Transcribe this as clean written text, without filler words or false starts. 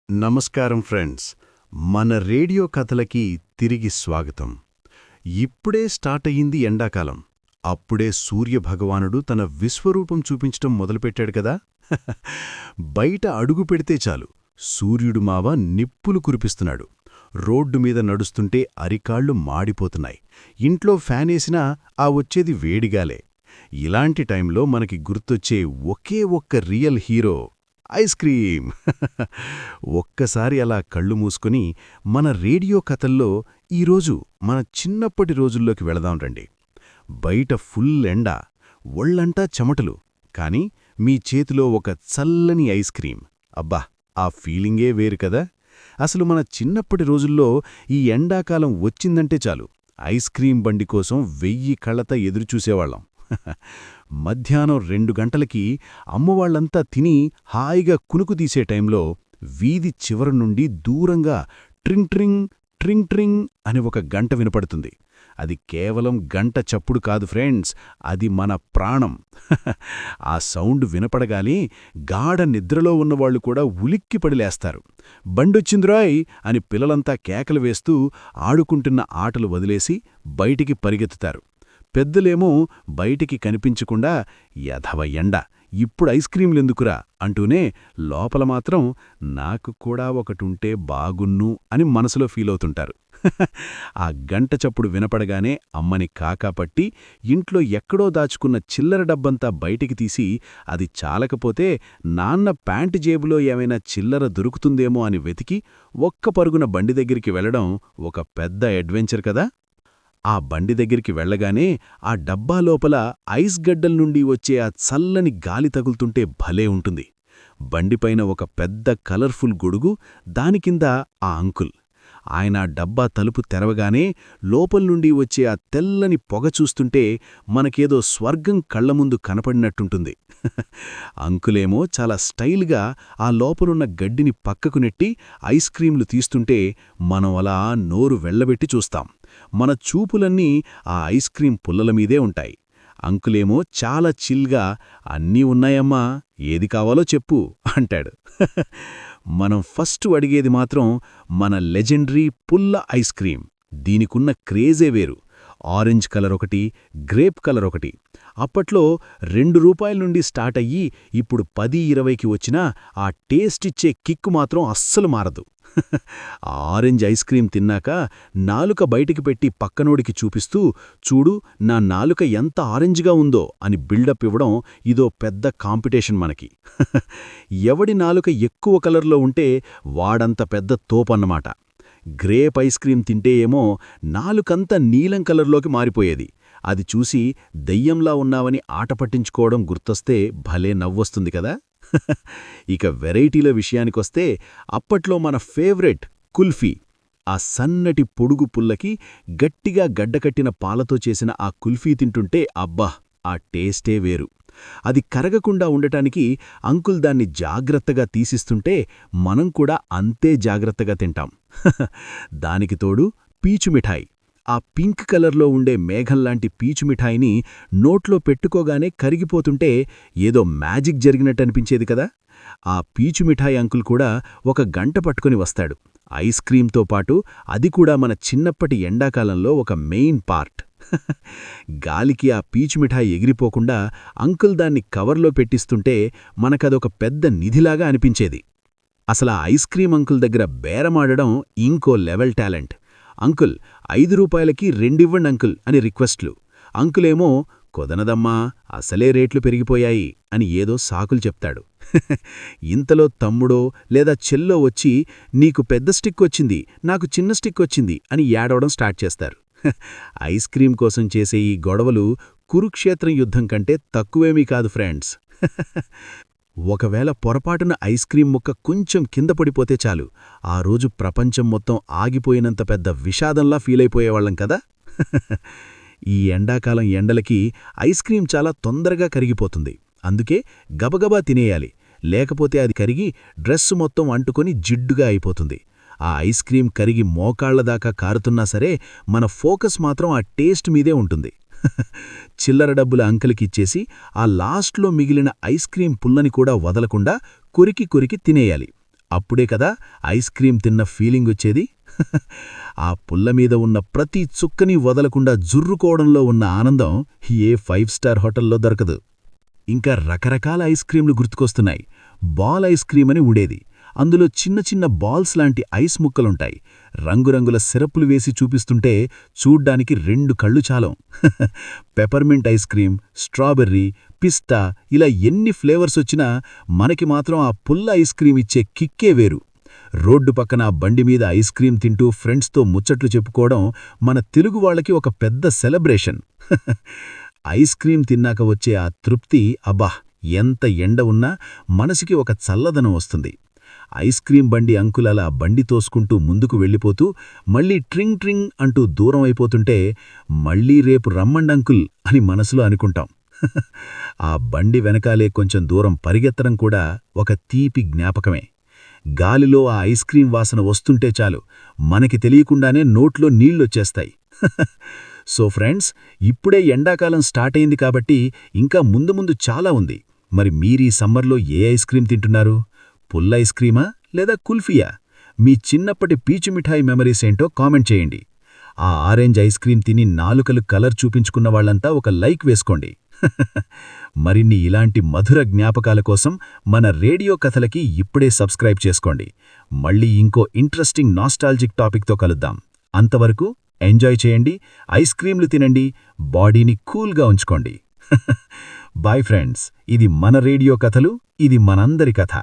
నమస్కారం ఫ్రెండ్స్, మన రేడియో కథలకి తిరిగి స్వాగతం. ఇప్పుడే స్టార్ట్ అయ్యింది ఎండాకాలం. అప్పుడే సూర్యభగవానుడు తన విశ్వరూపం చూపించటం మొదలుపెట్టాడు కదా. బయట అడుగు పెడితే చాలు సూర్యుడు మావ నిప్పులు కురిపిస్తున్నాడు. రోడ్డు మీద నడుస్తుంటే అరికాళ్లు మాడిపోతున్నాయి. ఇంట్లో ఫ్యానేసినా ఆ వచ్చేది వేడిగాలే. ఇలాంటి టైంలో మనకి గుర్తొచ్చే ఒకే ఒక్క రియల్ హీరో ఐస్ క్రీమ్. ఒక్కసారి అలా కళ్ళు మూసుకొని మన రేడియో కథల్లో ఈరోజు మన చిన్నప్పటి రోజుల్లోకి వెళదాం రండి. బయట ఫుల్ ఎండ, ఒళ్లంటా చెమటలు, కాని మీ చేతిలో ఒక చల్లని ఐస్ క్రీం. అబ్బా, ఆ ఫీలింగే వేరు కదా. అసలు మన చిన్నప్పటి రోజుల్లో ఈ ఎండాకాలం వచ్చిందంటే చాలు ఐస్ క్రీం బండి కోసం 1000 కళ్ళత ఎదురుచూసేవాళ్లం. మధ్యాహ్నం 2 గంటలకి అమ్మవాళ్లంతా తిని హాయిగా కునుకు తీసే టైంలో వీధి చివర నుండి దూరంగా ట్రింగ్ ట్రింగ్ ట్రింగ్ ట్రింగ్ అని ఒక గంట వినపడుతుంది. అది కేవలం గంట చప్పుడు కాదు ఫ్రెండ్స్, అది మన ప్రాణం. ఆ సౌండ్ వినపడగానే గాఢ నిద్రలో ఉన్నవాళ్లు కూడా ఉలిక్కిపడి లేస్తారు. బండొచ్చిందిరాయ్ అని పిల్లలంతా కేకలు వేస్తూ ఆడుకుంటున్న ఆటలు వదిలేసి బయటికి పరిగెత్తుతారు. పెద్దలేమో బయటికి కనిపించకుండా యధవ ఎండ, ఇప్పుడు ఐస్ క్రీంలెందుకురా అంటూనే లోపల మాత్రం నాకు కూడా ఒకటుంటే బాగున్ను అని మనసులో ఫీలవుతుంటారు. ఆ గంట చప్పుడు వినపడగానే అమ్మని కాకాపట్టి ఇంట్లో ఎక్కడో దాచుకున్న చిల్లర డబ్బంతా బయటికి తీసి అది చాలకపోతే నాన్న ప్యాంటు జేబులో ఏమైనా చిల్లర దొరుకుతుందేమో అని వెతికి ఒక్క పరుగున బండి దగ్గరికి వెళ్లడం ఒక పెద్ద అడ్వెంచర్ కదా. ఆ బండి దగ్గరికి వెళ్లగానే ఆ డబ్బా లోపల ఐస్ గడ్డల నుండి వచ్చే ఆ చల్లని గాలి తగులుతుంటే భలే ఉంటుంది. బండిపైన ఒక పెద్ద కలర్ఫుల్ గొడుగు, దానికింద ఆ అంకుల్. ఆయన డబ్బా తలుపు తెరవగానే లోపల్నుండి వచ్చే ఆ తెల్లని పొగ చూస్తుంటే మనకేదో స్వర్గం కళ్లముందు కనపడినట్టుంటుంది. అంకులేమో చాలా స్టైల్గా ఆ లోపలున్న గడ్డిని పక్కకు నెట్టి ఐస్ క్రీంలు తీస్తుంటే మనం అలా నోరు వెళ్లబెట్టి చూస్తాం. మన చూపులన్నీ ఆ ఐస్ క్రీం పుల్లలమీదే ఉంటాయి. అంకులేమో చాలా చిల్గా అన్నీ ఉన్నాయమ్మా, ఏది కావాలో చెప్పు అంటాడు. మనం ఫస్ట్ అడిగేది మాత్రం మన లెజెండరీ పుల్ల ఐస్ క్రీం. దీనికున్న క్రేజే వేరు. ఆరెంజ్ కలర్ ఒకటి, గ్రేప్ కలర్ ఒకటి. అప్పట్లో ₹2 నుండి స్టార్ట్ అయ్యి ఇప్పుడు 10-20కి వచ్చినా ఆ టేస్ట్ ఇచ్చే కిక్కు మాత్రం అస్సలు మారదు. ఆ ఆరెంజ్ ఐస్ క్రీం తిన్నాక నాలుక బయటికి పెట్టి పక్కనోడికి చూపిస్తూ, చూడు నా నాలుక ఎంత ఆరెంజ్గా ఉందో అని బిల్డప్ ఇవ్వడం ఇదో పెద్ద కాంపిటీషన్ మనకి. ఎవడి నాలుక ఎక్కువ కలర్లో ఉంటే వాడంత పెద్ద తోపన్నమాట. గ్రేప్ ఐస్ క్రీం తింటే ఏమో నాలుకంతా నీలం కలర్లోకి మారిపోయేది. అది చూసి దెయ్యంలా ఉన్నావని ఆట పట్టించుకోవడం గుర్తొస్తే భలే నవ్వొస్తుంది కదా. ఇక వెరైటీల విషయానికొస్తే అప్పట్లో మన ఫేవరెట్ కుల్ఫీ. ఆ సన్నటి పొడుగు పుల్లకి గట్టిగా గడ్డకట్టిన పాలతో చేసిన ఆ కుల్ఫీ తింటుంటే అబ్బా, ఆ టేస్టే వేరు. అది కరగకుండా ఉండటానికి అంకుల్ దాన్ని జాగ్రత్తగా తీసిస్తుంటే మనం కూడా అంతే జాగ్రత్తగా తింటాం. దానికి తోడు పీచు మిఠాయి. ఆ పింక్ కలర్లో ఉండే మేఘంలాంటి పీచు మిఠాయిని నోట్లో పెట్టుకోగానే కరిగిపోతుంటే ఏదో మ్యాజిక్ జరిగినట్టనిపించేది కదా. ఆ పీచు మిఠాయి అంకుల్ కూడా ఒక గంట పట్టుకొని వస్తాడు. ఐస్ క్రీంతో పాటు అది కూడా మన చిన్నప్పటి ఎండాకాలంలో ఒక మెయిన్ పార్ట్. గాలికి ఆ పీచు మిఠాయి ఎగిరిపోకుండా అంకుల్ దాన్ని కవర్లో పెట్టిస్తుంటే మనకదొక పెద్ద నిధిలాగా అనిపించేది. అసలా ఐస్ క్రీం అంకుల్ దగ్గర బేరమాడడం ఇంకో లెవెల్ టాలెంట్. అంకుల్, ₹5కి 2 ఇవ్వండి అంకుల్ అని రిక్వెస్ట్లు. అంకులేమో కుదనదమ్మా, అసలే రేట్లు పెరిగిపోయాయి అని ఏదో సాకులు చెప్తాడు. ఇంతలో తమ్ముడో లేదా చెల్లో వచ్చి నీకు పెద్ద స్టిక్ వచ్చింది, నాకు చిన్న స్టిక్ వచ్చింది అని ఏడవడం స్టార్ట్ చేస్తారు. ఐస్ క్రీం కోసం చేసే ఈ గొడవలు కురుక్షేత్రం యుద్ధం కంటే తక్కువేమీ కాదు ఫ్రెండ్స్. ఒకవేళ పొరపాటున ఐస్ క్రీం ముక్క కొంచెం కింద పడిపోతే చాలు, ఆ రోజు ప్రపంచం మొత్తం ఆగిపోయినంత పెద్ద విషాదంలా ఫీలైపోయేవాళ్లం కదా. ఈ ఎండాకాలం ఎండలకి ఐస్ క్రీం చాలా తొందరగా కరిగిపోతుంది. అందుకే గబగబా తినేయాలి, లేకపోతే అది కరిగి డ్రెస్సు మొత్తం అంటుకొని జిడ్డుగా అయిపోతుంది. ఆ ఐస్ క్రీం కరిగి మోకాళ్లదాకా కారుతున్నా సరే మన ఫోకస్ మాత్రం ఆ టేస్ట్ మీదే ఉంటుంది. చిల్లర డబ్బుల అంకలికిచ్చేసి ఆ లాస్ట్లో మిగిలిన ఐస్ క్రీం పుల్లని కూడా వదలకుండా కొరికి కొరికి తినేయాలి. అప్పుడే కదా ఐస్ క్రీం తిన్న ఫీలింగొచ్చేది. ఆ పుల్ల మీద ఉన్న ప్రతి చుక్కని వదలకుండా జుర్రుకోవడంలో ఉన్న ఆనందం ఏ 5 స్టార్ హోటల్లో దొరకదు. ఇంకా రకరకాల ఐస్ క్రీంలు గుర్తుకొస్తున్నాయి. బాల్ ఐస్ క్రీం అని ఉండేది. అందులో చిన్న చిన్న బాల్స్ లాంటి ఐస్ ముక్కలుంటాయి. రంగురంగుల సిరప్పులు వేసి చూపిస్తుంటే చూడ్డానికి 2 కళ్ళు చాలం. పెపర్మింట్ ఐస్ క్రీం, స్ట్రాబెర్రీ, పిస్తా ఇలా ఎన్ని ఫ్లేవర్సొచ్చినా మనకి మాత్రం ఆ పుల్ల ఐస్ క్రీం ఇచ్చే కిక్కే వేరు. రోడ్డు పక్కన బండిమీద ఐస్ క్రీం తింటూ ఫ్రెండ్స్తో ముచ్చట్లు చెప్పుకోవడం మన తెలుగు వాళ్ళకి ఒక పెద్ద సెలబ్రేషన్. ఐస్ క్రీం తిన్నాక వచ్చే ఆ తృప్తి అబ్బా! ఎంత ఎండ ఉన్నా మనసుకి ఒక చల్లదనం వస్తుంది. ఐస్ క్రీం బండి అంకులలా బండి తోసుకుంటూ ముందుకు వెళ్ళిపోతూ మళ్ళీ ట్రింగ్ ట్రింగ్ అంటూ దూరం అయిపోతుంటే మళ్ళీ రేపు రమ్మండంకుల్ అని మనసులో అనుకుంటాం. ఆ బండి వెనకాలే కొంచెం దూరం పరిగెత్తడం కూడా ఒక తీపి జ్ఞాపకమే. గాలిలో ఆ ఐస్ క్రీం వాసన వస్తుంటే చాలు మనకి తెలియకుండానే నోట్లో నీళ్లొచ్చేస్తాయి. సో ఫ్రెండ్స్, ఇప్పుడే ఎండాకాలం స్టార్ట్ అయింది కాబట్టి ఇంకా ముందు ముందు చాలా ఉంది. మరి మీరీ సమ్మర్లో ఏ ఐస్ క్రీం తింటున్నారు? పుల్ల ఐస్ క్రీమా లేదా కుల్ఫీయా? మీ చిన్నప్పటి పీచు మిఠాయి మెమరీస్ ఏంటో కామెంట్ చేయండి. ఆ ఆరెంజ్ ఐస్ క్రీం తిని నాలుకలు కలర్ చూపించుకున్న వాళ్ళంతా ఒక లైక్ వేసుకోండి. మరిన్ని ఇలాంటి మధుర జ్ఞాపకాల కోసం మన రేడియో కథలకి ఇప్పుడే సబ్స్క్రైబ్ చేసుకోండి. మళ్ళీ ఇంకో ఇంట్రెస్టింగ్ నాస్టాల్జిక్ టాపిక్తో కలుద్దాం. అంతవరకు ఎంజాయ్ చేయండి, ఐస్ క్రీంలు తినండి, బాడీని కూల్గా ఉంచుకోండి. బాయ్ ఫ్రెండ్స్, ఇది మన రేడియో కథలు, ఇది మనందరి కథ.